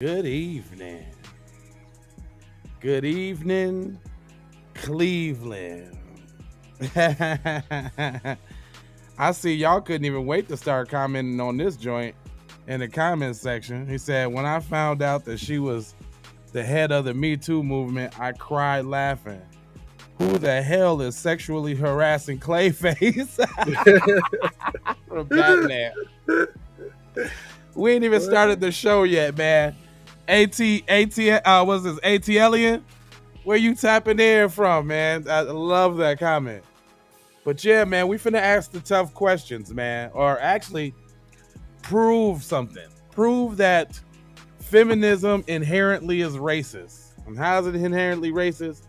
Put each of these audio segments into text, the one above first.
Good evening. Good evening, Cleveland. I see y'all couldn't even wait to start commenting on this joint in the comments section. He said, when I found out that she was the head of the Me Too movement, I cried laughing. Who the hell is sexually harassing Clayface? From Batman. We ain't even started the show yet, man. What's this? ATLian? Where you tapping in from, man? I love that comment. But yeah, man, we finna ask the tough questions, man. Or actually prove something. Prove that feminism inherently is racist. And how is it inherently racist?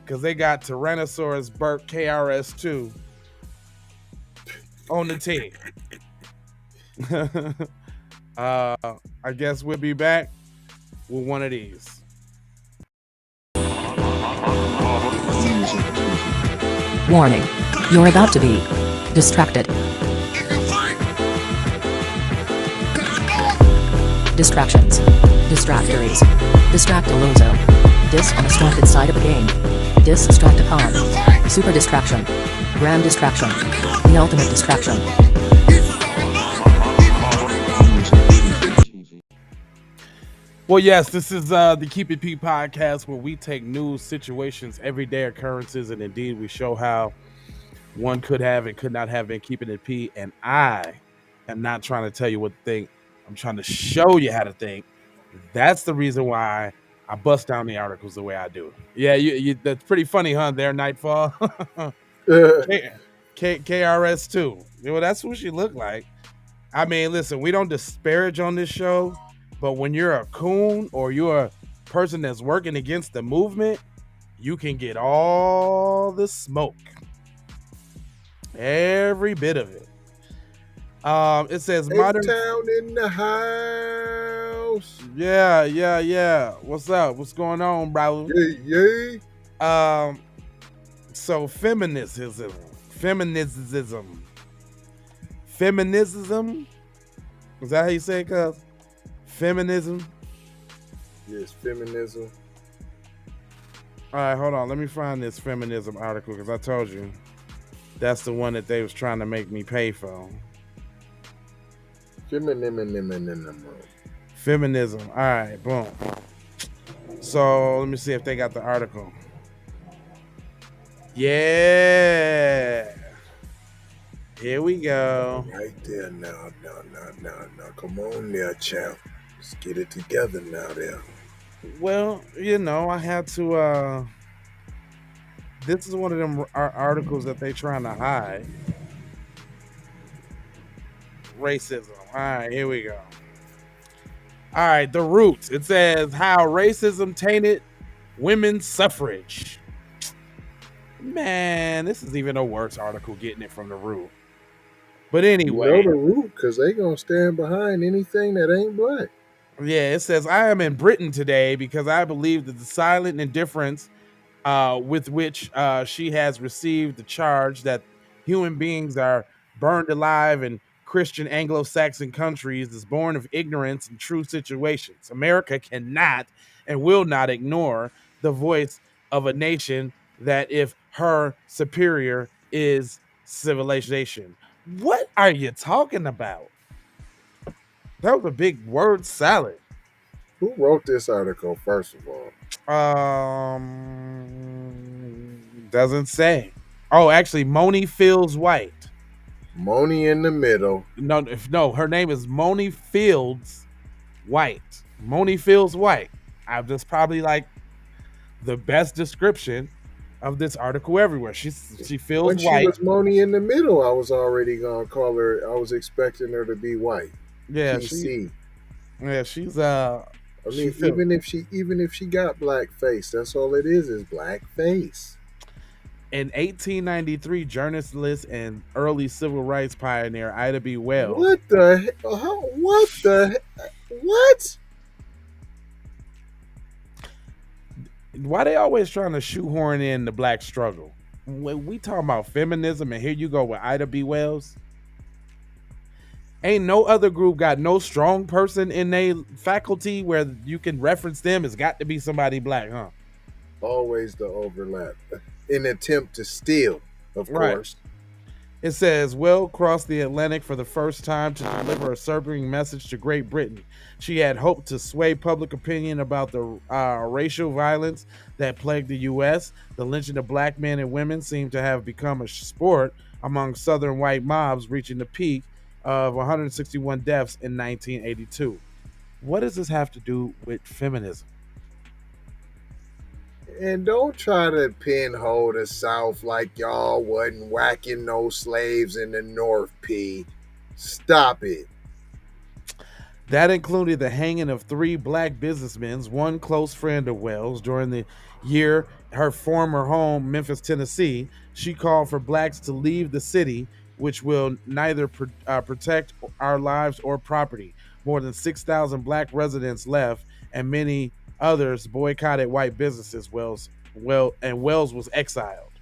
Because they got Tyrannosaurus Burke KRS 2 on the team. I guess we'll be back with one of these. Warning. You're about to be distracted. Distractions. Distractories. Distractolozo. Dis on a distracted side of the game. Distracticon. Super distraction. Grand distraction. The ultimate distraction. Well, yes, this is the Keep It P podcast where we take news, situations, everyday occurrences, and indeed we show how one could have and could not have been keeping it P. And I am not trying to tell you what to think. I'm trying to show you how to think. That's the reason why I bust down the articles the way I do. Yeah, that's pretty funny, huh? There, Nightfall. KRS 2. Well, that's what she looked like. I mean, listen, we don't disparage on this show, but when you're a coon or you're a person that's working against the movement, you can get all the smoke. Every bit of it. It says modern town in the house. Yeah. What's up? What's going on, bro? Yay. So feminism. Is that how you say it, cuz? Feminism? Yes, feminism. All right, hold on. Let me find this feminism article because I told you that's the one that they was trying to make me pay for. Feminism. All right, boom. So let me see if they got the article. Yeah. Here we go. Right there now. Come on there, champ. Let's get it together now there. Well, I had to this is one of them articles that they trying to hide. Racism. All right, here we go. All right, the roots. It says how racism tainted women's suffrage. Man, this is even a worse article getting it from the root. But anyway. You know the root, because they going to stand behind anything that ain't black. Yeah, it says, I am in Britain today because I believe that the silent indifference with which she has received the charge that human beings are burned alive in Christian Anglo-Saxon countries is born of ignorance in true situations. America cannot and will not ignore the voice of a nation that if her superior is civilization. What are you talking about? That was a big word salad. Who wrote this article, first of all? Doesn't say. Oh, actually, Moni Fields White. Moni in the middle. No, her name is Moni Fields White. Moni Fields White. That's probably like the best description of this article everywhere. She feels when white. When she was Moni in the middle, I was already gonna call her. I was expecting her to be white. Yeah, PC. She's I mean, even if she got black face, that's all it is black face. In 1893, journalist and early civil rights pioneer Ida B. Wells. What the? What? Why they always trying to shoehorn in the black struggle? When we talk about feminism, and here you go with Ida B. Wells. Ain't no other group got no strong person in their faculty where you can reference them. It's got to be somebody black, huh? Always the overlap. In attempt to steal, of Right. course. It says, Will crossed the Atlantic for the first time to deliver a sobering message to Great Britain. She had hoped to sway public opinion about the racial violence that plagued the U.S. The lynching of black men and women seemed to have become a sport among Southern white mobs, reaching the peak of 161 deaths in 1982. What does this have to do with feminism? And don't try to pinhole the South like y'all wasn't whacking no slaves in the North, P. Stop it. That included the hanging of three black businessmen, one close friend of Wells. During the year, her former home, Memphis, Tennessee, she called for blacks to leave the city, which will neither protect our lives or property. More than 6,000 black residents left, and many others boycotted white businesses. Wells was exiled.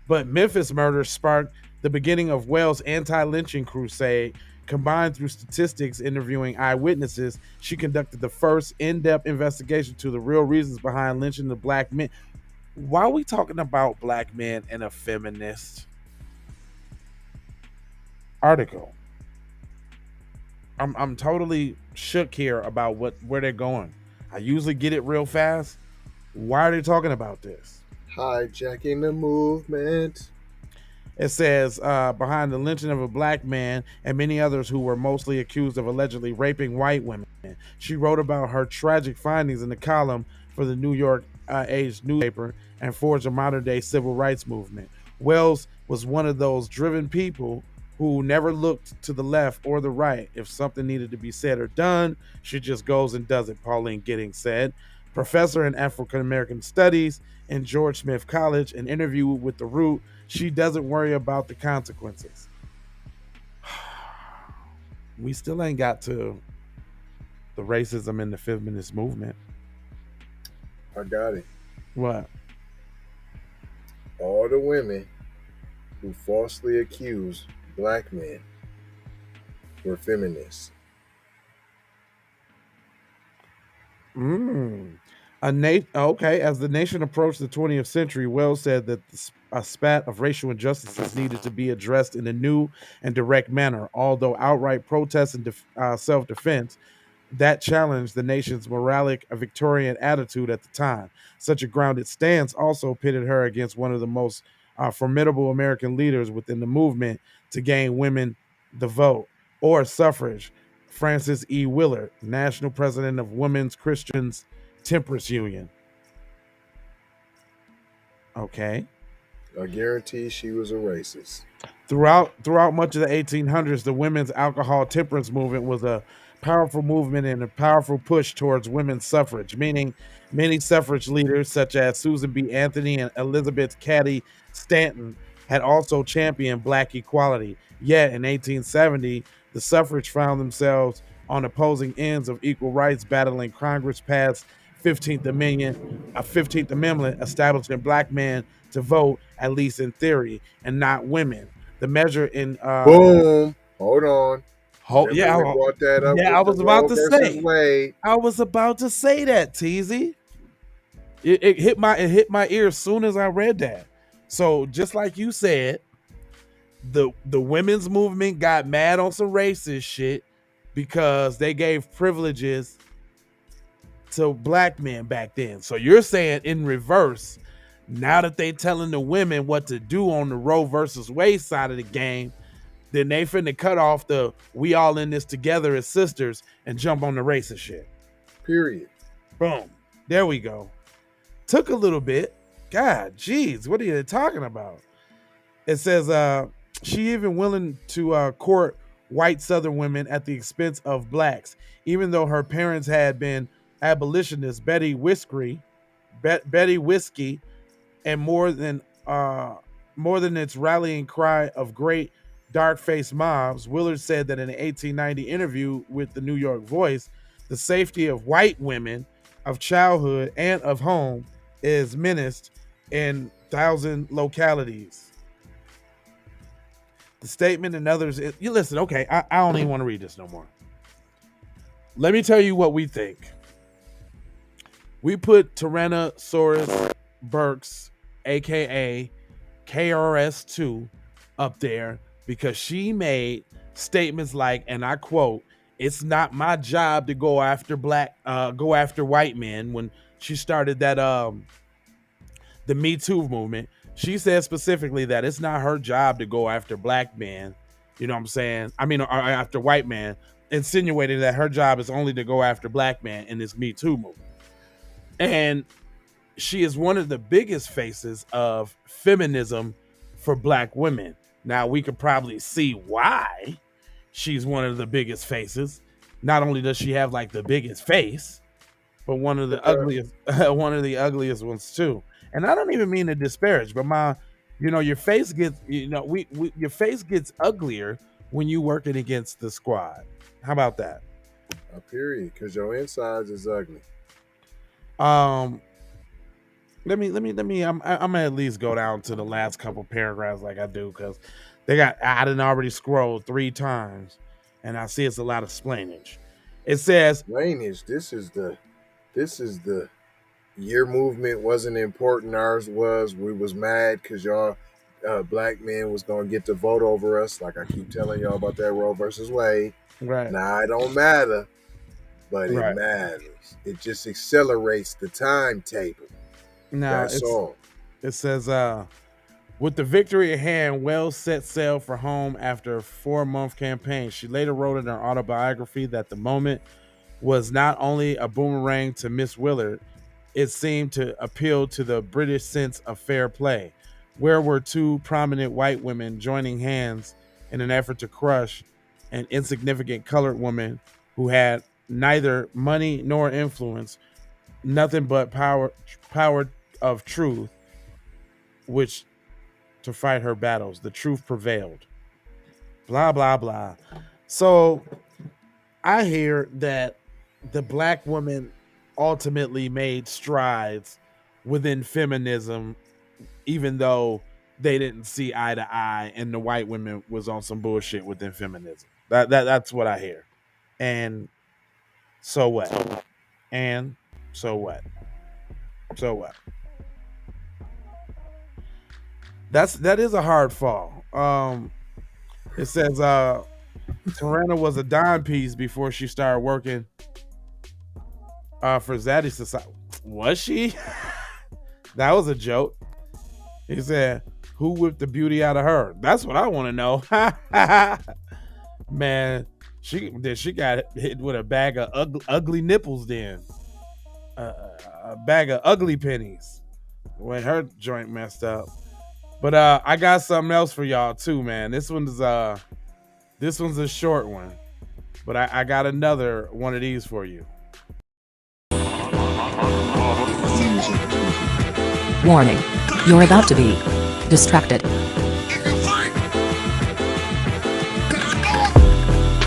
But Memphis murder sparked the beginning of Wells' anti-lynching crusade. Combined through statistics, interviewing eyewitnesses, she conducted the first in-depth investigation to the real reasons behind lynching the black men. Why are we talking about black men in a feminist article? I'm totally shook here about where they're going. I usually get it real fast. Why are they talking about this? Hijacking the movement. It says, behind the lynching of a black man and many others who were mostly accused of allegedly raping white women. She wrote about her tragic findings in the column for the New York Age newspaper and forged a modern day civil rights movement. Wells was one of those driven people who never looked to the left or the right. If something needed to be said or done, she just goes and does it, Pauline Giddings said. Professor in African American Studies in George Smith College, an interview with The Root, she doesn't worry about the consequences. We still ain't got to the racism in the feminist movement. I got it. What? All the women who falsely accuse black men were feminists. Okay, as the nation approached the 20th century, Wells said that a spat of racial injustices needed to be addressed in a new and direct manner. Although outright protest and self-defense that challenged the nation's moralic Victorian attitude at the time. Such a grounded stance also pitted her against one of the most formidable American leaders within the movement to gain women the vote or suffrage, Frances E. Willard, national president of Women's Christians Temperance Union. Okay. I guarantee she was a racist. Throughout much of the 1800s, the women's alcohol temperance movement was a powerful movement and a powerful push towards women's suffrage, meaning many suffrage leaders such as Susan B. Anthony and Elizabeth Cady Stanton had also championed black equality. Yet in 1870, the suffrage found themselves on opposing ends of equal rights, battling Congress passed 15th Amendment, a 15th Amendment establishing black men to vote, at least in theory, and not women. The measure in Boom. Hold on. yeah, They brought that up I with was the about Roe to versus say. Wade. I was about to say that, Teasy. It hit my ear as soon as I read that. So just like you said, the women's movement got mad on some racist shit because they gave privileges to black men back then. So you're saying in reverse, now that they telling the women what to do on the Roe versus Wade side of the game, then they finna cut off the we all in this together as sisters and jump on the racist shit. Period. Boom. There we go. Took a little bit. God, geez, what are you talking about? It says she even willing to court white Southern women at the expense of blacks, even though her parents had been abolitionists. Betty Whiskey, and more than its rallying cry of great dark-faced mobs, Willard said that in an 1890 interview with the New York Voice, the safety of white women, of childhood, and of home is menaced in 1,000 localities. The statement and others. You listen. Okay, I don't even want to read this no more. Let me tell you what we think. We put Tarana Burks, aka KRS2, up there because she made statements like, and I quote, "It's not my job to go after go after white men." When she started that the Me Too movement, she said specifically that it's not her job to go after black men. You know what I'm saying? I mean, or after white men, insinuating that her job is only to go after black men in this Me Too movement. And she is one of the biggest faces of feminism for black women. Now, we could probably see why she's one of the biggest faces. Not only does she have like the biggest face, but one of the ugliest, one of the ugliest ones too. And I don't even mean to disparage, but your face gets, your face gets uglier when you working against the squad. How about that? Period. Because your insides is ugly. Let me. I'm gonna at least go down to the last couple paragraphs like I do because I didn't already scroll 3 times, and I see it's a lot of splainage. It says Splainage. This is the your movement wasn't important. Ours was. We was mad because y'all black men was gonna get the vote over us. Like I keep telling y'all about that Roe versus Wade. right. Now it don't matter, but it Right. matters. It just accelerates the timetable. Now That's all. it says with the victory at hand, Wells set sail for home after a 4-month campaign. She later wrote in her autobiography that the moment was not only a boomerang to Miss Willard, it seemed to appeal to the British sense of fair play. Where were 2 prominent white women joining hands in an effort to crush an insignificant colored woman who had neither money nor influence, nothing but power of truth, which to fight her battles. The truth prevailed. Blah, blah, blah. So I hear that the black woman ultimately made strides within feminism, even though they didn't see eye to eye and the white women was on some bullshit within feminism. That's what I hear. And so what? And so what? So what? That is a hard fall. It says Tarana was a dime piece before she started working for Zaddy Society. Was she? That was a joke. He said, "Who whipped the beauty out of her?" That's what I want to know. Man, she got hit with a bag of ugly nipples. Then a bag of ugly pennies when her joint messed up. But I got something else for y'all too, man. This one's a short one, but I got another one of these for you. Warning. You're about to be distracted.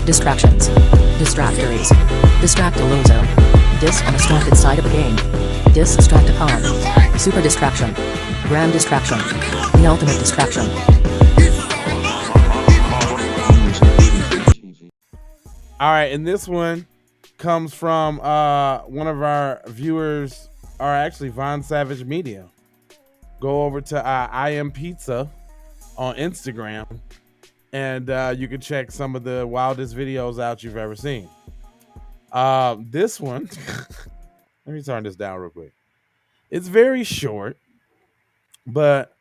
Distractions. Distractories. Distractolozo. Dis on a stunted side of a game. Distractacon. Super distraction. Grand distraction. The ultimate distraction. All right, and this one comes from one of our viewers, or actually Von Savage Media. Go over to I Am Pizza on Instagram, and you can check some of the wildest videos out you've ever seen. This one, let me turn this down real quick. It's very short, but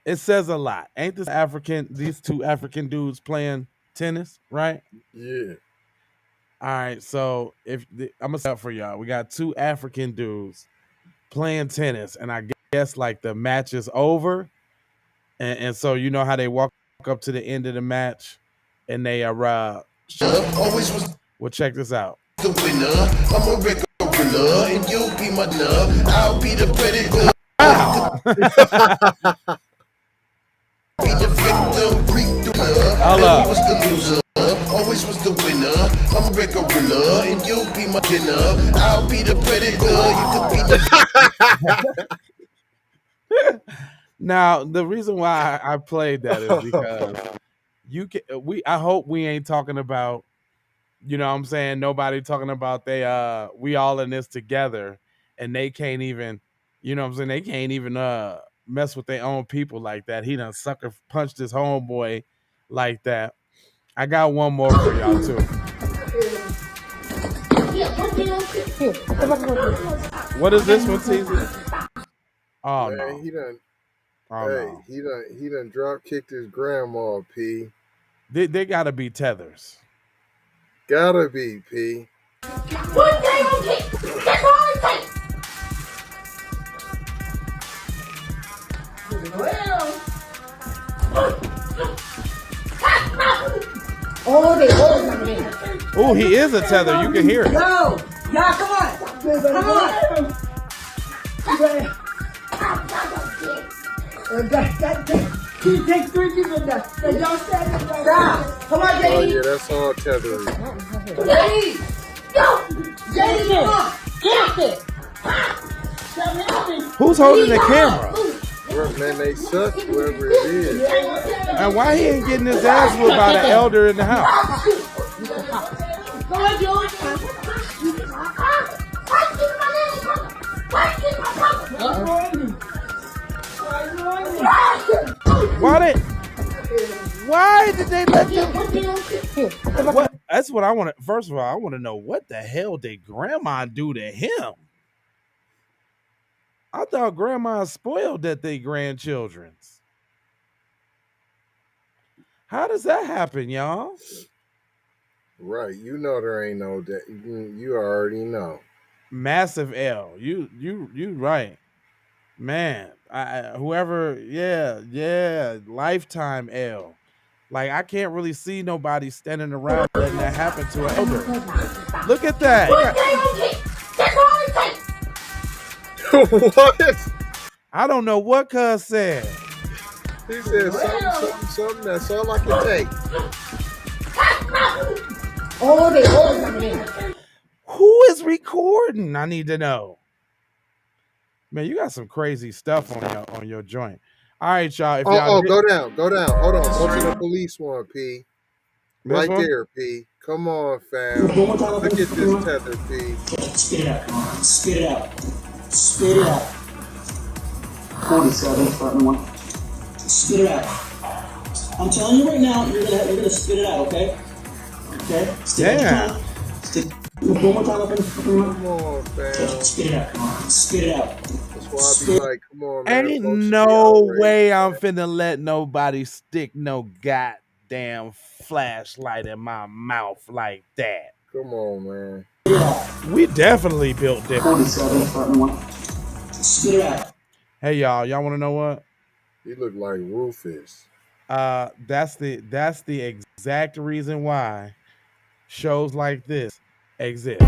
it says a lot. Ain't these 2 African dudes playing tennis, right? Yeah. All right, so I'm gonna start for y'all. We got 2 African dudes playing tennis, and I guess like the match is over, and so you know how they walk up to the end of the match, and they always was. Well, check this out. The winner, I'm a record winner, and you'll be my love. I'll be the predator. Be the victim, reap the love. Never was the loser, always was the winner. I'm a record winner, and you'll be my dinner. I'll be the predator, you could be the Now, the reason why I played that is because you can. I hope we ain't talking about. You know what I'm saying? Nobody talking about we all in this together and they can't even, you know what I'm saying? They can't even mess with their own people like that. He done sucker punched his homeboy like that. I got one more for y'all too. What is this one, Caesar? Oh Man, no. he done. Oh no. He done drop kicked his grandma, P. They gotta be tethers. Gotta be, P. What they don't get? That's all it takes. Well. Oh, they hold him in. Oh, he is a tether. You can hear it. Yo, y'all, come on. Come on. He takes 3 people now. They don't stand up. Come on, Oh JD. yeah, that's all tethering. JD. Yo, JD, come on. Get it. Who's holding the camera? Man, they suck, whoever it is. And why he ain't getting his ass whooped by the elder in the house? Go on, George. Why did they let them? What? That's what I want to. First of all, I want to know what the hell did Grandma do to him? I thought Grandma spoiled at their grandchildren's. How does that happen, y'all? Right, you know there ain't no that. You already know. Massive L. You right, man. Whoever, yeah, lifetime L. Like I can't really see nobody standing around letting that happen to an elder. Look at that. What? I don't know what cuz said. He said something. That's all I can take. Oh, they hold him in. Who is recording? I need to know. Man, you got some crazy stuff on your joint. All right, y'all. If y'all go down. Hold on. Go to the police one, P. Right there, P. Come on, fam. Look at this tether, P. Spit it out. Spit it out. Spit it out. 47, starting one. Spit it out. I'm telling you right now, you're gonna spit it out, okay? Okay? Stick out your tongue. Stick. One more time, open. Come on, fam. Spit it out. Spit it out. That's why I be like, come on, man. Ain't no way I'm finna let nobody stick no goddamn flashlight in my mouth like that. Come on, man. We definitely built different. 47, starting one. Spit it out. Hey y'all want to know what? You look like Rufus. That's the exact reason why shows like this exist.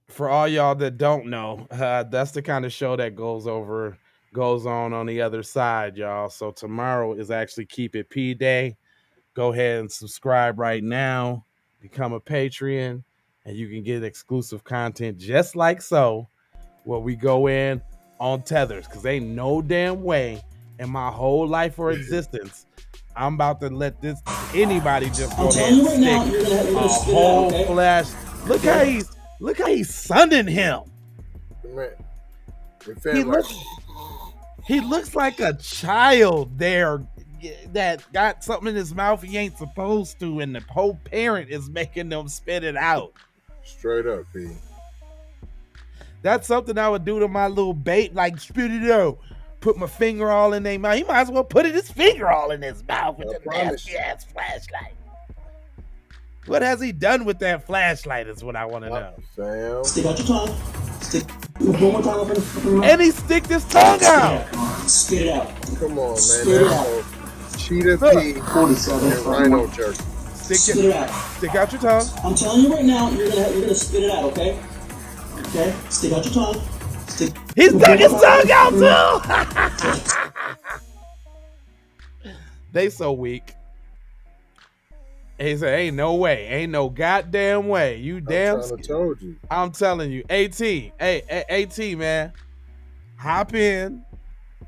For all y'all that don't know, that's the kind of show that goes on the other side, y'all. So tomorrow is actually Keep It P Day. Go ahead and subscribe right now, become a Patreon, and you can get exclusive content just like so, where we go in on tethers, because ain't no damn way in my whole life or existence I'm about to let anybody just go ahead and stick a whole flash. Look how he's sunning him. Man. He looks like a child there that got something in his mouth he ain't supposed to, and the whole parent is making them spit it out. Straight up, P. That's something I would do to my little bait, like spit it out. Put my finger all in their mouth. He might as well put his finger all in his mouth with the nasty ass flashlight. What has he done with that flashlight is what I want to know. Fam. Stick out your tongue. Stick. One more time, open. And he sticked his tongue out. Spit it out. Come on, man. Spit it out. cheetah pea, 47. and rhino jerky. Spit it out. Stick out your tongue. I'm telling you right now, you're gonna spit it out, okay? Okay? Stick out your tongue. He stuck his tongue out too. They so weak. He said, "Ain't no way, ain't no goddamn way." You damn. I told you. I'm telling you, AT, man, hop in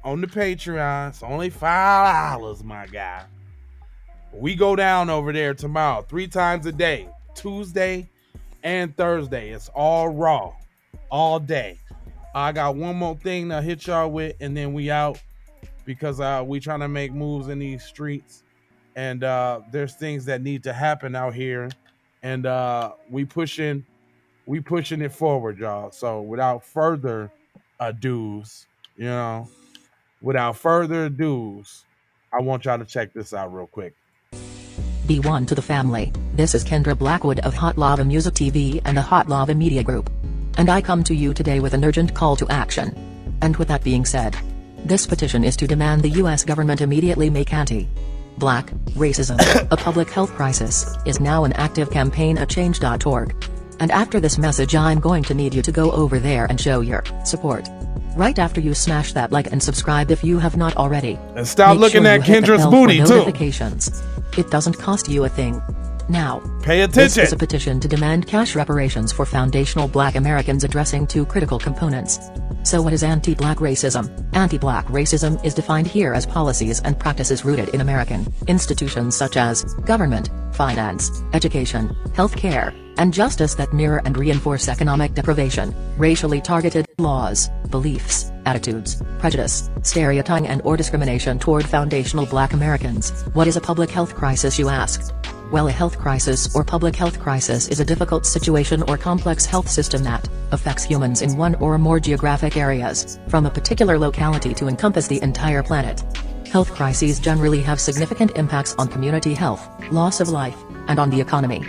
on the Patreon. It's only $5, my guy. We go down over there tomorrow, 3 times a day, Tuesday and Thursday. It's all raw, all day. I got one more thing to hit y'all with, and then we out, because we trying to make moves in these streets, and there's things that need to happen out here, and we pushing it forward, y'all. So without further ados, I want y'all to check this out real quick. B1 to the family. This is Kendra Blackwood of Hot Lava Music TV and the Hot Lava Media Group. And I come to you today with an urgent call to action. And with that being said, this petition is to demand the US government immediately make anti-black racism a public health crisis is now an active campaign at change.org. And after this message, I'm going to need you to go over there and show your support. Right after you smash that like and subscribe if you have not already. And stop looking at Kendra's booty too. Notifications. It doesn't cost you a thing. Now, pay attention. This is a petition to demand cash reparations for foundational Black Americans addressing 2 critical components. So what is anti-Black racism? Anti-Black racism is defined here as policies and practices rooted in American institutions such as government, finance, education, healthcare, and justice that mirror and reinforce economic deprivation, racially targeted laws, beliefs, attitudes, prejudice, stereotyping and/or discrimination toward foundational Black Americans. What is a public health crisis, you ask? Well, a health crisis or public health crisis is a difficult situation or complex health system that affects humans in one or more geographic areas, from a particular locality to encompass the entire planet. Health crises generally have significant impacts on community health, loss of life, and on the economy.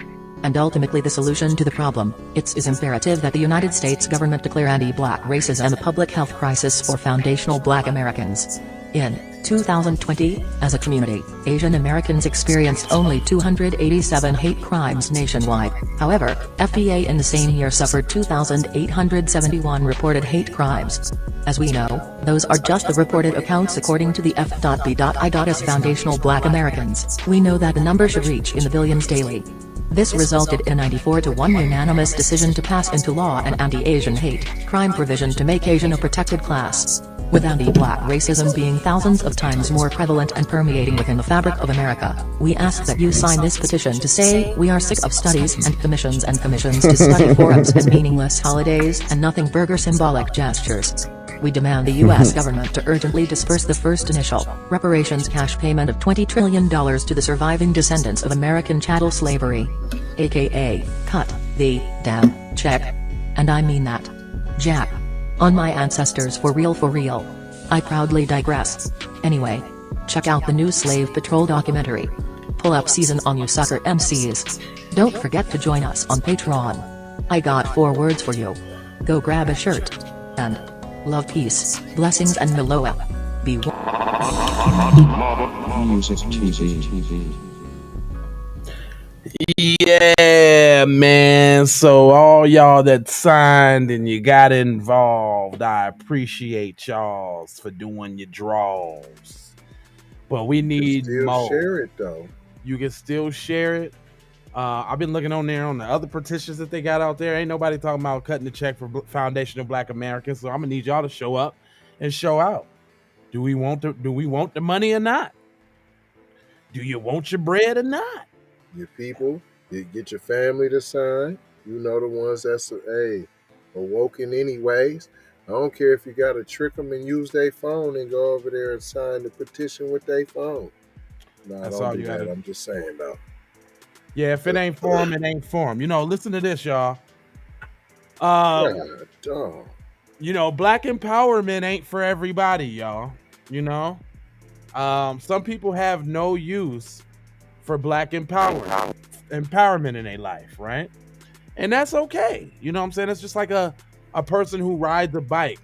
And ultimately the solution to the problem, it is imperative that the United States government declare anti-Black racism a public health crisis for foundational Black Americans. In 2020, as a community, Asian Americans experienced only 287 hate crimes nationwide. However, FBA in the same year suffered 2,871 reported hate crimes. As we know, those are just the reported accounts according to the F.B.I.S. Foundational Black Americans. We know that the number should reach in the billions daily. This resulted in a 94-1 unanimous decision to pass into law an anti-Asian hate crime provision to make Asian a protected class. With anti-Black racism being thousands of times more prevalent and permeating within the fabric of America, we ask that you sign this petition to say we are sick of studies and commissions to study forums and meaningless holidays and nothing burger symbolic gestures. We demand the U.S. government to urgently disperse the first initial reparations cash payment of $20 trillion to the surviving descendants of American chattel slavery. AKA, cut the damn check. And I mean that. Jack. On my ancestors for real. I proudly digress. Anyway, check out the new Slave Patrol documentary. Pull up season on you sucker MCs. Don't forget to join us on Patreon. I got 4 words for you. Go grab a shirt. And love, peace, blessings and Meloa. Be Music TV. Yeah, man. So all y'all that signed and you got involved, I appreciate y'all for doing your draws. But we need more. Share it though. You can still share it. I've been looking on there on the other petitions that they got out there. Ain't nobody talking about cutting the check for foundational Black Americans. So I'm gonna need y'all to show up and show out. Do we want the money or not? Do you want your bread or not? Your people, you get your family to sign. You know, the ones that's awoken anyways. I don't care if you got to trick them and use their phone and go over there and sign the petition with their phone. No, I don't do that. I'm just saying though. Yeah, if it ain't for them, it ain't for them. Listen to this, y'all. Black empowerment ain't for everybody, y'all. Some people have no use for Black empowerment in their life, right? And that's okay. You know what I'm saying? It's just like a person who rides a bike.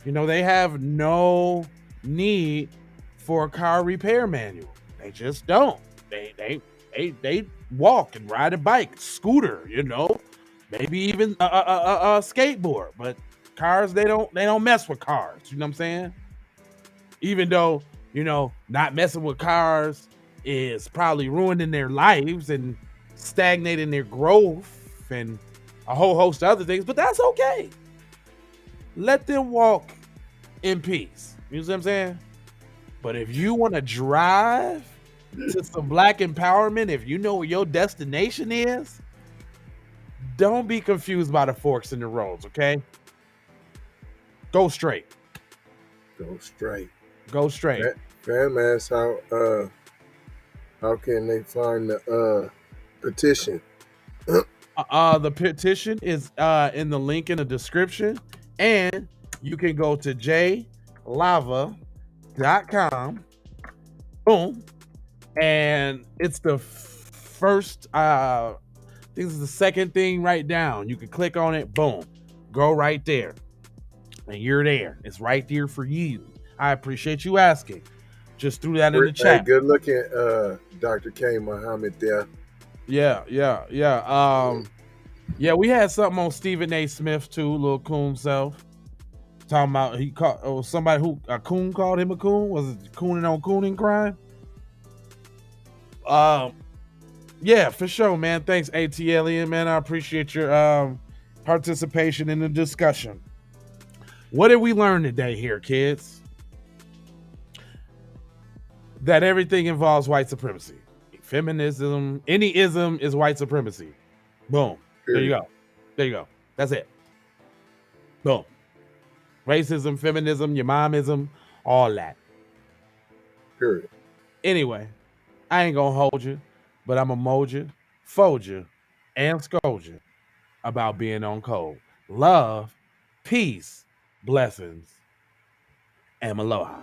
They have no need for a car repair manual. They just don't. They walk and ride a bike, scooter, maybe even a skateboard. But cars, they don't mess with cars. You know what I'm saying? Even though, not messing with cars is probably ruining their lives and stagnating their growth and a whole host of other things, but that's okay. Let them walk in peace. You know what I'm saying? But if you want to drive to some black empowerment, if you know where your destination is, don't be confused by the forks in the roads, okay? Go straight. Go straight. Go straight. Fam asks how can they find the petition? The petition is in the link in the description, and you can go to jlava.com. Boom. And it's the first, I think it's the second thing right down. You can click on it, boom, go right there. And you're there. It's right there for you. I appreciate you asking. Just threw that in the chat. Hey, good looking, Dr. K. Muhammad there. Yeah. We had something on Stephen A. Smith too, little coon self. Talking about he called somebody who a coon called him a coon. Was it cooning on cooning crime? Yeah, for sure, man. Thanks, ATLian, man. I appreciate your participation in the discussion. What did we learn today here, kids? That everything involves white supremacy. Feminism, any ism is white supremacy. Boom. There you go. That's it. Boom. Racism, feminism, your momism, all that. Period. Anyway, I ain't gonna hold you, but I'm gonna mold you, fold you, and scold you about being on code. Love, peace, blessings, and aloha.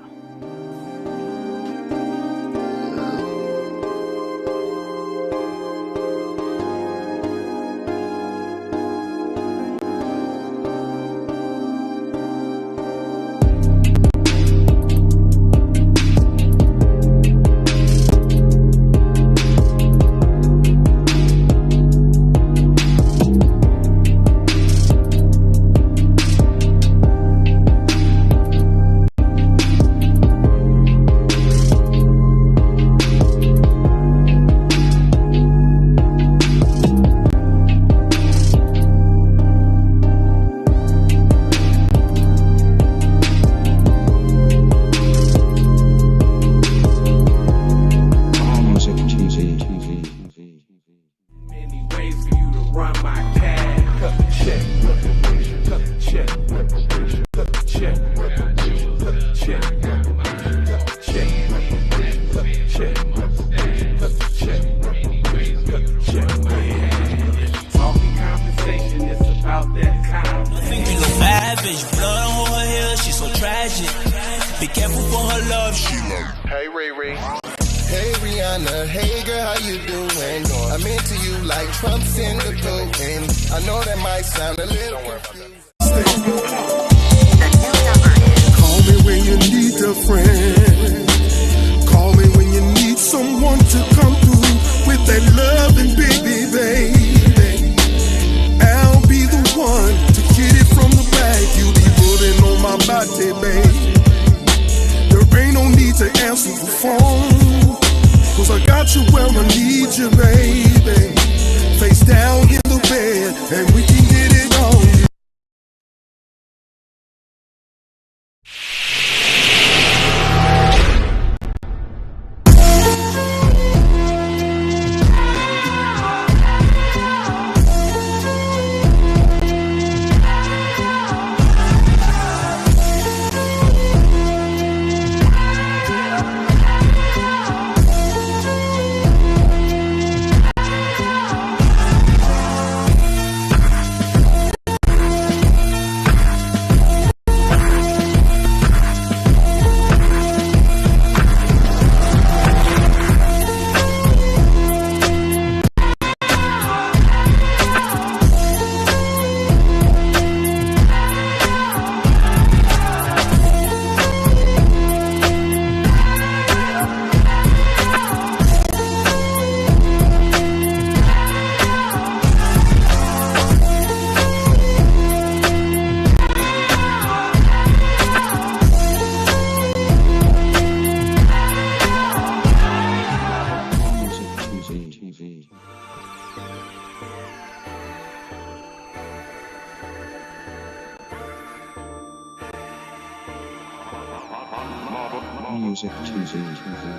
Music TV.